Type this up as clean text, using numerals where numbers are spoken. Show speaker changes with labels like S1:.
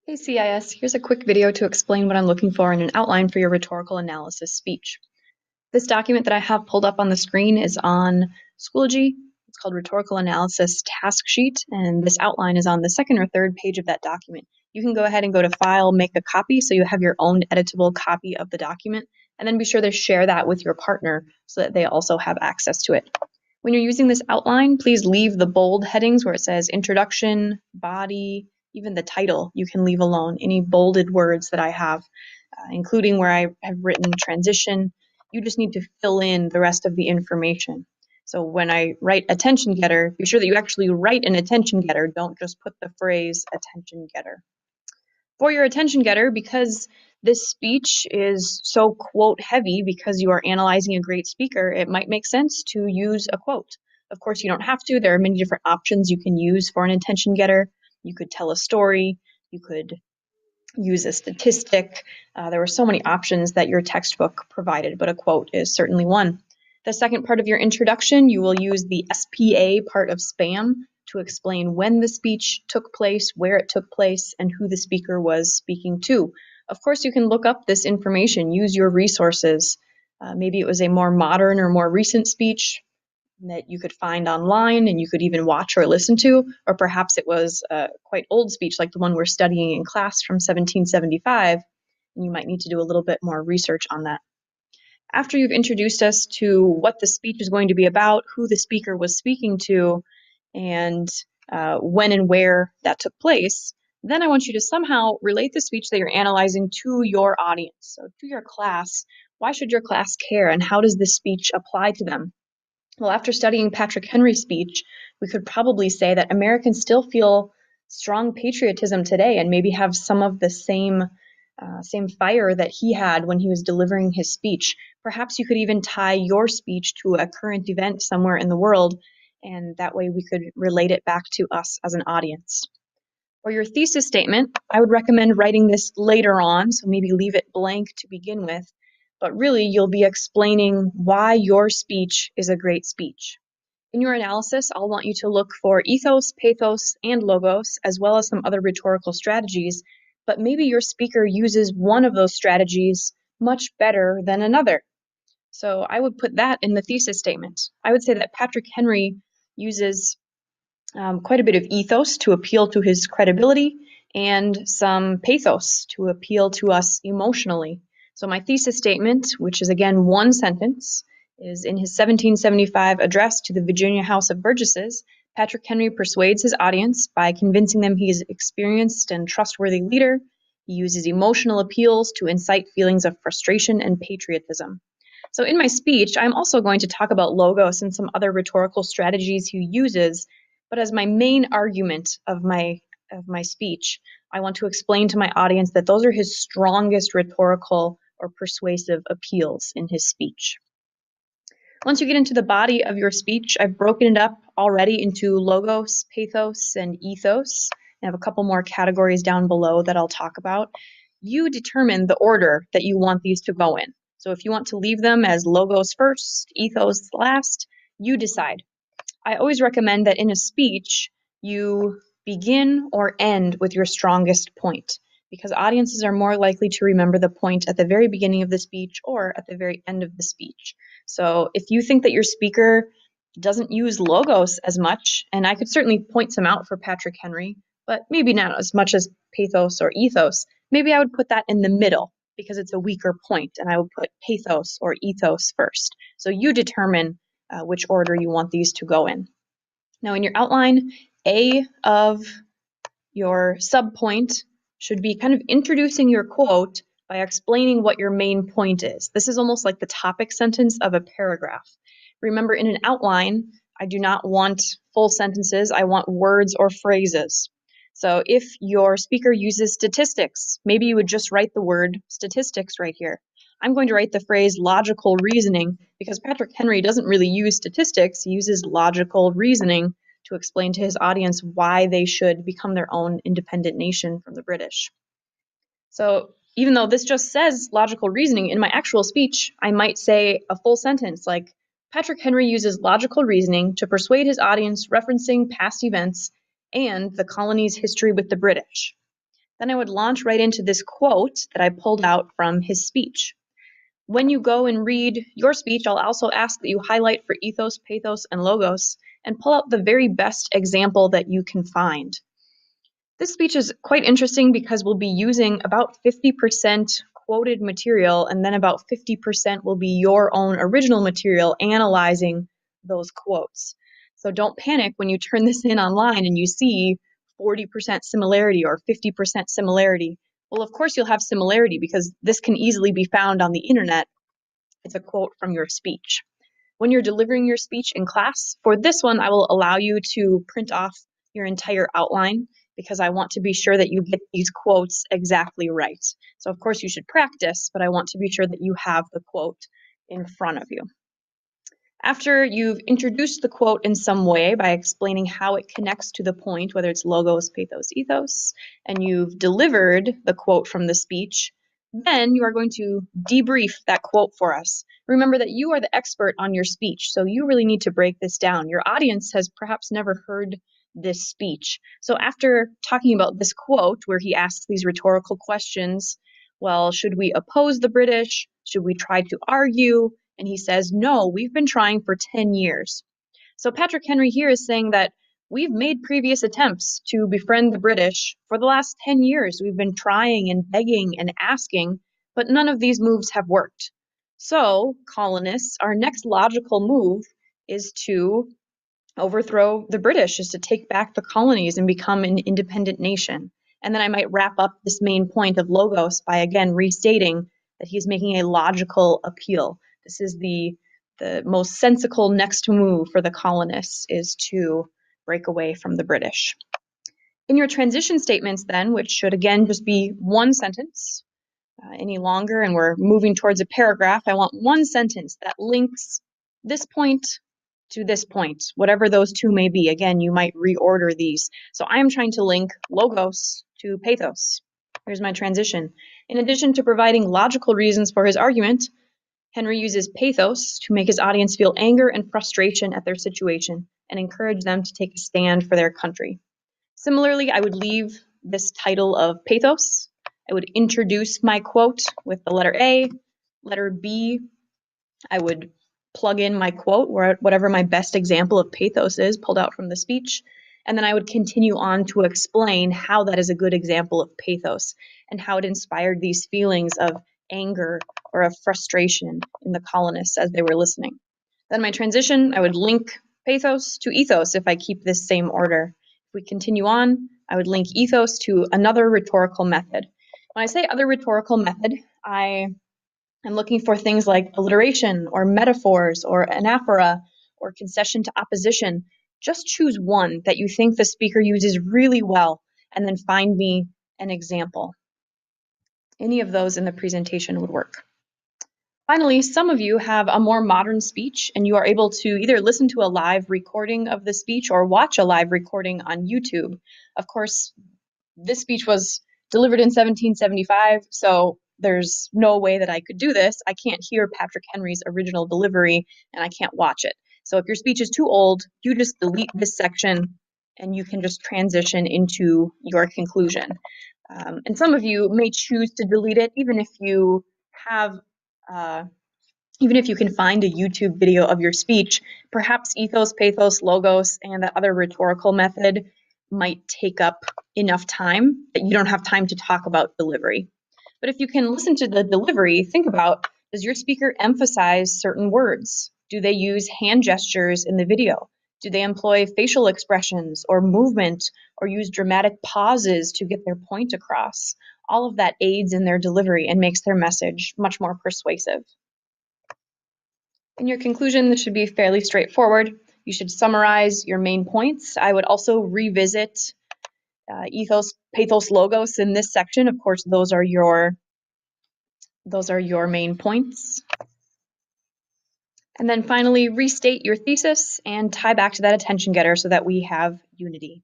S1: Hey CIS, here's a quick video to explain what I'm looking for in an outline for your rhetorical analysis speech. This document that I have pulled up on the screen is on Schoology. It's called Rhetorical Analysis Task Sheet, and this outline is on the second or third page of that document. You can go ahead and go to File, make a copy, so you have your own editable copy of the document, and then be sure to share that with your partner so that they also have access to it. When you're using this outline, please leave the bold headings where it says introduction, body, even the title you can leave alone. Any bolded words that I have, including where I have written transition, you just need to fill in the rest of the information. So when I write attention getter, be sure that you actually write an attention getter. Don't just put the phrase attention getter. For your attention getter, because this speech is so quote heavy because you are analyzing a great speaker, it might make sense to use a quote. Of course, you don't have to. There are many different options you can use for an attention getter. You could tell a story. You could use a statistic. There were so many options that your textbook provided, but a quote is certainly one. The second part of your introduction, you will use the SPA part of SPAM to explain when the speech took place, where it took place, and who the speaker was speaking to. Of course, you can look up this information, use your resources. Maybe it was a more modern or more recent speech that you could find online and you could even watch or listen to, or perhaps it was a quite old speech like the one we're studying in class from 1775, and you might need to do a little bit more research on that. After you've introduced us to what the speech is going to be about, who the speaker was speaking to, and when and where that took place, then I want you to somehow relate the speech that you're analyzing to your audience, so to your class. Why should your class care, and how does this speech apply to them? Well, after studying Patrick Henry's speech, we could probably say that Americans still feel strong patriotism today and maybe have some of the same fire that he had when he was delivering his speech. Perhaps you could even tie your speech to a current event somewhere in the world, and that way we could relate it back to us as an audience. For your thesis statement, I would recommend writing this later on, so maybe leave it blank to begin with, but really you'll be explaining why your speech is a great speech. In your analysis, I'll want you to look for ethos, pathos, and logos, as well as some other rhetorical strategies, but maybe your speaker uses one of those strategies much better than another. So I would put that in the thesis statement. I would say that Patrick Henry uses quite a bit of ethos to appeal to his credibility and some pathos to appeal to us emotionally. So my thesis statement, which is again one sentence, is in his 1775 address to the Virginia House of Burgesses. Patrick Henry persuades his audience by convincing them he is an experienced and trustworthy leader. He uses emotional appeals to incite feelings of frustration and patriotism. So in my speech, I'm also going to talk about logos and some other rhetorical strategies he uses, but as my main argument of my speech, I want to explain to my audience that those are his strongest rhetorical or persuasive appeals in his speech. Once you get into the body of your speech, I've broken it up already into logos, pathos, and ethos. I have a couple more categories down below that I'll talk about. You determine the order that you want these to go in. So if you want to leave them as logos first, ethos last, you decide. I always recommend that in a speech, you begin or end with your strongest point, because audiences are more likely to remember the point at the very beginning of the speech or at the very end of the speech. So if you think that your speaker doesn't use logos as much, and I could certainly point some out for Patrick Henry, but maybe not as much as pathos or ethos, maybe I would put that in the middle because it's a weaker point, and I would put pathos or ethos first. So you determine which order you want these to go in. Now in your outline, A of your subpoint should be kind of introducing your quote by explaining what your main point is. This is almost like the topic sentence of a paragraph. Remember, in an outline, I do not want full sentences. I want words or phrases. So if your speaker uses statistics, maybe you would just write the word statistics right here. I'm going to write the phrase logical reasoning because Patrick Henry doesn't really use statistics. He uses logical reasoning to explain to his audience why they should become their own independent nation from the British. So even though this just says logical reasoning, in my actual speech, I might say a full sentence like, Patrick Henry uses logical reasoning to persuade his audience referencing past events and the colony's history with the British. Then I would launch right into this quote that I pulled out from his speech. When you go and read your speech, I'll also ask that you highlight for ethos, pathos, and logos, and pull out the very best example that you can find. This speech is quite interesting because we'll be using about 50% quoted material, and then about 50% will be your own original material analyzing those quotes. So don't panic when you turn this in online and you see 40% similarity or 50% similarity. Well, of course you'll have similarity because this can easily be found on the internet. It's a quote from your speech. When you're delivering your speech in class, for this one, I will allow you to print off your entire outline because I want to be sure that you get these quotes exactly right. So of course you should practice, but I want to be sure that you have the quote in front of you. After you've introduced the quote in some way by explaining how it connects to the point, whether it's logos, pathos, ethos, and you've delivered the quote from the speech, then you are going to debrief that quote for us. Remember that you are the expert on your speech, so you really need to break this down. Your audience has perhaps never heard this speech. So after talking about this quote, where he asks these rhetorical questions, well, should we oppose the British? Should we try to argue? And he says, no, we've been trying for 10 years. So Patrick Henry here is saying that we've made previous attempts to befriend the British. For the last 10 years, we've been trying and begging and asking, but none of these moves have worked. So, colonists, our next logical move is to overthrow the British, is to take back the colonies and become an independent nation. And then I might wrap up this main point of logos by again restating that he's making a logical appeal. This is the most sensical next move for the colonists, is to break away from the British. In your transition statements then, which should again just be one sentence, any longer, and we're moving towards a paragraph, I want one sentence that links this point to this point, whatever those two may be. Again, you might reorder these. So I am trying to link logos to pathos. Here's my transition. In addition to providing logical reasons for his argument, Henry uses pathos to make his audience feel anger and frustration at their situation and encourage them to take a stand for their country. Similarly, I would leave this title of pathos. I would introduce my quote with the letter A. Letter B, I would plug in my quote, whatever my best example of pathos is, pulled out from the speech. And then I would continue on to explain how that is a good example of pathos and how it inspired these feelings of anger or of frustration in the colonists as they were listening. Then my transition, I would link pathos to ethos if I keep this same order. If we continue on, I would link ethos to another rhetorical method. When I say other rhetorical method, I'm looking for things like alliteration or metaphors or anaphora or concession to opposition. Just choose one that you think the speaker uses really well and then find me an example. Any of those in the presentation would work. Finally, some of you have a more modern speech and you are able to either listen to a live recording of the speech or watch a live recording on YouTube. Of course, this speech was delivered in 1775, so there's no way that I could do this. I can't hear Patrick Henry's original delivery and I can't watch it. So if your speech is too old, you just delete this section and you can just transition into your conclusion. And some of you may choose to delete it even if you have even if you can find a YouTube video of your speech. Perhaps ethos, pathos, logos, and that other rhetorical method might take up enough time that you don't have time to talk about delivery. But if you can listen to the delivery, think about, does your speaker emphasize certain words? Do they use hand gestures in the video? Do they employ facial expressions or movement or use dramatic pauses to get their point across? All of that aids in their delivery and makes their message much more persuasive. In your conclusion, this should be fairly straightforward. You should summarize your main points. I would also revisit ethos, pathos, logos in this section. Of course, those are your main points. And then finally, restate your thesis and tie back to that attention getter so that we have unity.